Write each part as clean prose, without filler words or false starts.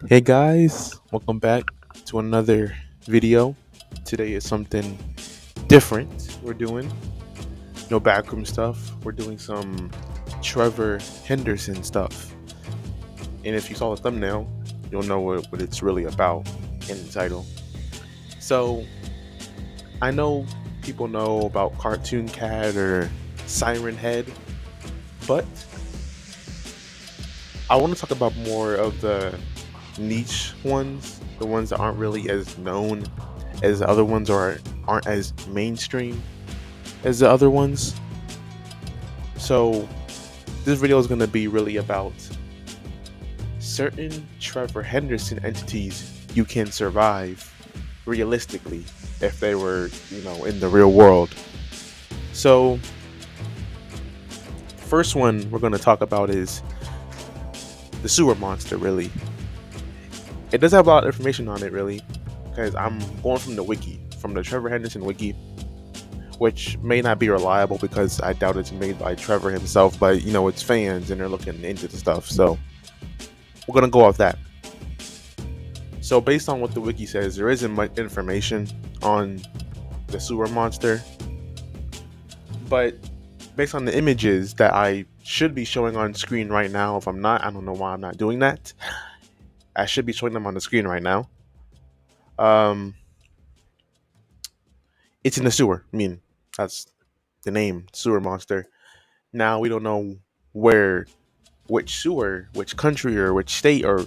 Hey guys, welcome back to another video. Today is something different. We're doing no backroom stuff. We're doing some Trevor Henderson stuff. And if you saw the thumbnail, you'll know what it's really about in the title. So, I know people know about Cartoon Cat or Siren Head, but I want to talk about more of the niche ones, the ones that aren't really as known as the other ones or aren't as mainstream as the other ones. So this video is going to be really about certain Trevor Henderson entities you can survive realistically if they were, in the real world. So first one we're going to talk about is the sewer monster. Really, it does have a lot of information on it, really, because I'm going from the wiki, from the Trevor Henderson wiki, which may not be reliable because I doubt it's made by Trevor himself, but it's fans and they're looking into the stuff. So we're gonna go off that. So based on what the wiki says, there isn't much information on the sewer monster, but based on the images that I should be showing on screen right now, if I'm not, I don't know why I'm not doing that. I should be showing them on the screen right now. Um, it's in the sewer. I mean, that's the name, sewer monster. Now we don't know where, which sewer, which country, or which state, or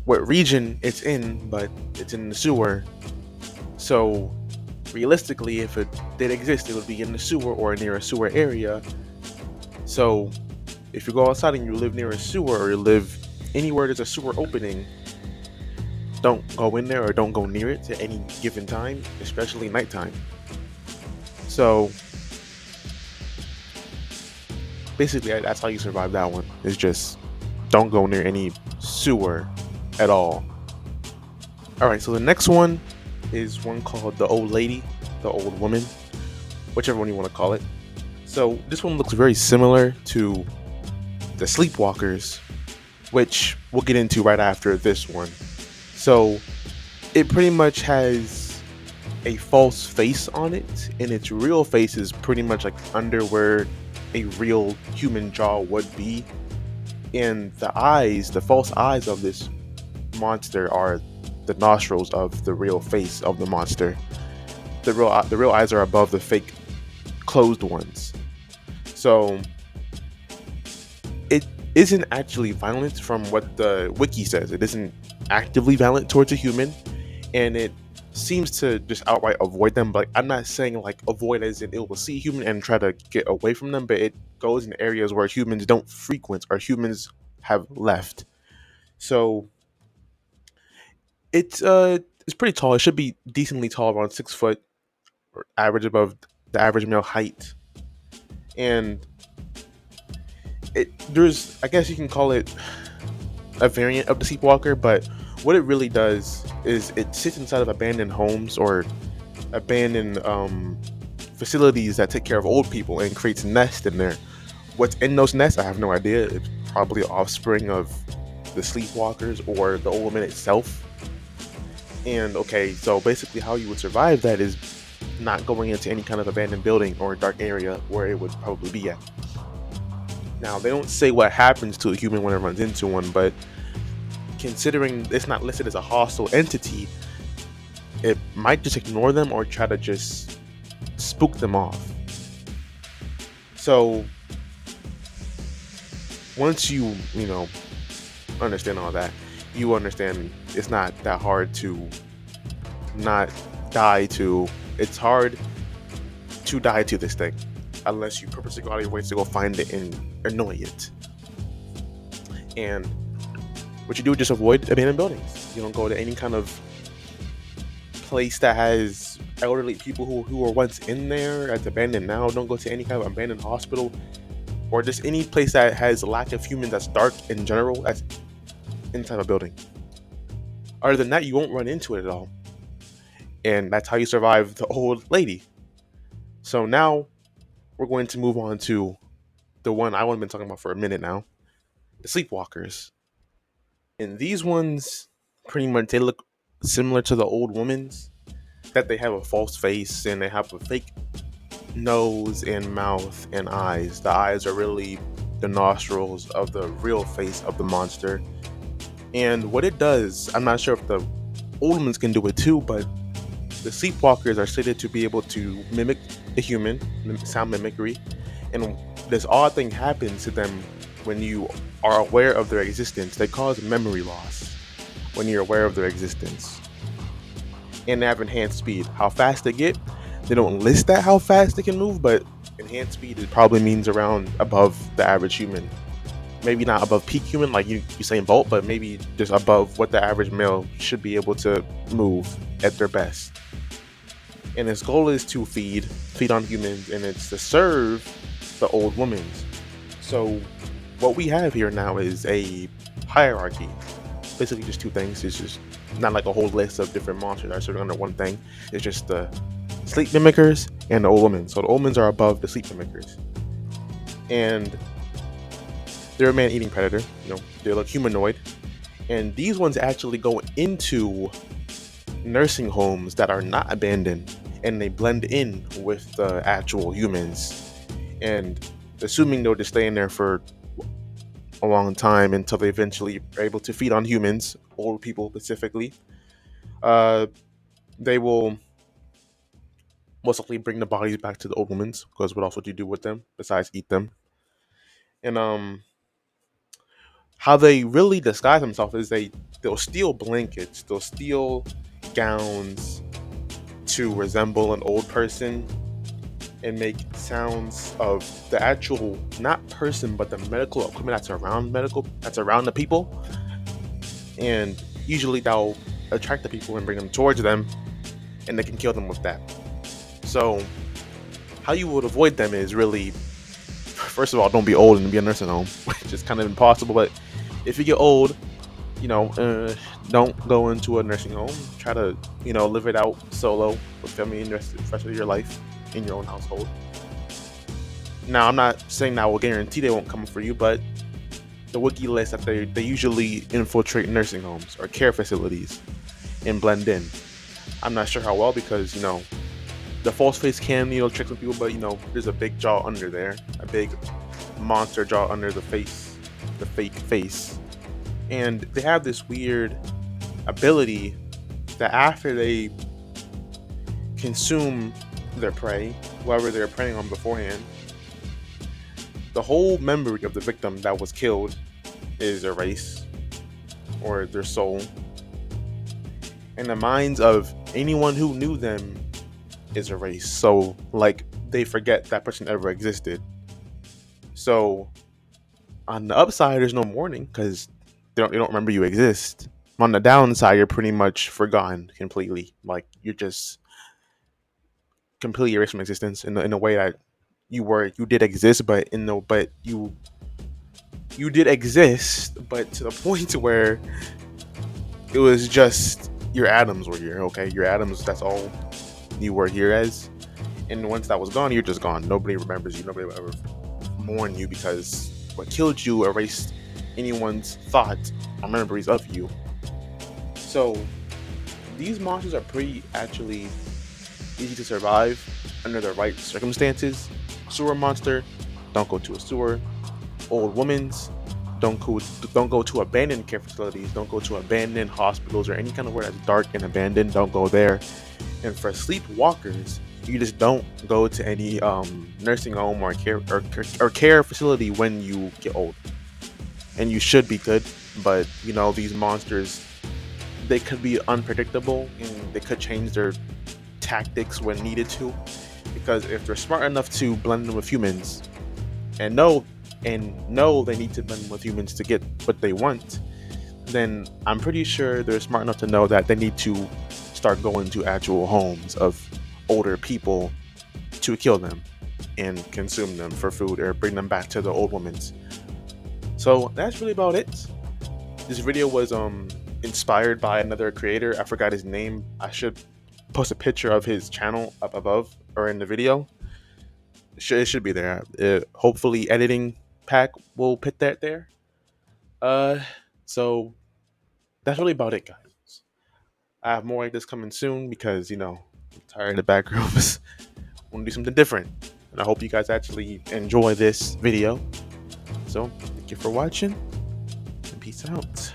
what region it's in, but it's in the sewer. So realistically, if it did exist, it would be in the sewer or near a sewer area. So if you go outside and you live near a sewer or you live anywhere there's a sewer opening, don't go in there or don't go near it at any given time, especially nighttime. So basically, that's how you survive that one. Is just don't go near any sewer at all. All right, so the next one is one called the old lady, the old woman, whichever one you want to call it. So this one looks very similar to the sleepwalkers, which we'll get into right after this one. So it pretty much has a false face on it, and its real face is pretty much like under where a real human jaw would be. And the eyes, the false eyes of this monster are the nostrils of the real face of the monster. The real eyes are above the fake closed ones. So it isn't actually violent from what the wiki says. It isn't actively violent towards a human, and it seems to just outright avoid them. But I'm not saying like avoid as in it will see a human and try to get away from them, but it goes in areas where humans don't frequent or humans have left. So it's pretty tall. It should be decently tall, around 6 foot, or average above the average male height. And there's, I guess you can call it a variant of the sleepwalker, but what it really does is it sits inside of abandoned homes or abandoned facilities that take care of old people and creates nests in there. What's in those nests, I have no idea. It's probably offspring of the sleepwalkers or the old woman itself. And okay, so basically, how you would survive that is not going into any kind of abandoned building or dark area where it would probably be at. Now, they don't say what happens to a human when it runs into one, but considering it's not listed as a hostile entity, it might just ignore them or try to just spook them off. So, once you understand all that, you understand it's not that hard to not die to. It's hard to die to this thing unless you purposely go out of your way to go find it and annoy it. And what you do is just avoid abandoned buildings. You don't go to any kind of place that has elderly people who were once in there that's abandoned now. Don't go to any kind of abandoned hospital or just any place that has a lack of humans that's dark in general that's inside a building. Other than that, you won't run into it at all. And that's how you survive the old lady. So now we're going to move on to the one I want to been talking about for a minute now, the sleepwalkers. And these ones, pretty much, they look similar to the old women's. That they have a false face and they have a fake nose and mouth and eyes. The eyes are really the nostrils of the real face of the monster. And what it does, I'm not sure if the old ones can do it too, but the sleepwalkers are stated to be able to mimic a human, sound mimicry, and this odd thing happens to them when you are aware of their existence. They cause memory loss when you're aware of their existence. And they have enhanced speed. How fast they get, they don't list that how fast they can move, but enhanced speed, it probably means around above the average human. Maybe not above peak human like you say in Bolt, but maybe just above what the average male should be able to move at their best. And its goal is to feed on humans, and it's to serve the old women's. So what we have here now is a hierarchy. Basically just two things. It's just not like a whole list of different monsters that are serving under one thing. It's just the sleep mimickers and the old women. So the old women are above the sleep mimickers. And they're a man-eating predator. They look humanoid. And these ones actually go into nursing homes that are not abandoned, and they blend in with the actual humans. And assuming they'll just stay in there for a long time until they eventually are able to feed on humans, old people specifically, uh, they will most likely bring the bodies back to the old women's, because what else would you do with them besides eat them? And how they really disguise themselves is they'll steal blankets, they'll steal gowns to resemble an old person, and make sounds of the actual not person but the medical equipment that's around the people, and usually that'll attract the people and bring them towards them, and they can kill them with that. So how you would avoid them is really, first of all, don't be old and be a nursing home, which is kind of impossible. But if you get old, don't go into a nursing home. Try to live it out solo with family and the rest of your life in your own household. Now, I'm not saying that will guarantee they won't come for you, but the wiki lists that they usually infiltrate nursing homes or care facilities and blend in. I'm not sure how well, because the false face can trick some people, but there's a big jaw under there, a big monster jaw under the face, the fake face, and they have this weird ability that after they consume their prey, whoever they're preying on beforehand, the whole memory of the victim that was killed is erased, or their soul, and the minds of anyone who knew them is erased. So, like, they forget that person ever existed. So, on the upside, there's no mourning because they don't remember you exist. On the downside, you're pretty much forgotten completely. Like, you're just completely erased from existence in a way that you did exist, but you did exist, but to the point where it was just your atoms were here. Okay, your atoms. That's all you were here as. And once that was gone, you're just gone. Nobody remembers you. Nobody will ever mourn you, because what killed you erased anyone's thought or memories of you. So these monsters are pretty actually easy to survive under the right circumstances. Sewer monster, don't go to a sewer. Old women's, don't go to abandoned care facilities. Don't go to abandoned hospitals or any kind of where that's dark and abandoned. Don't go there. And for sleepwalkers, you just don't go to any nursing home or care facility when you get old. And you should be good, but these monsters, they could be unpredictable and they could change their tactics when needed to. Because if they're smart enough to blend in with humans and know they need to blend with humans to get what they want, then I'm pretty sure they're smart enough to know that they need to start going to actual homes of older people to kill them and consume them for food or bring them back to the old women's. So that's really about it. This video was inspired by another creator. I forgot his name. I should post a picture of his channel up above or in the video. It should be there. Hopefully editing pack will put that there. Uh so that's really about it, guys. I have more like this coming soon because I'm tired of the backgrounds. I want to do something different, and I hope you guys actually enjoy this video. So thank you for watching, and peace out.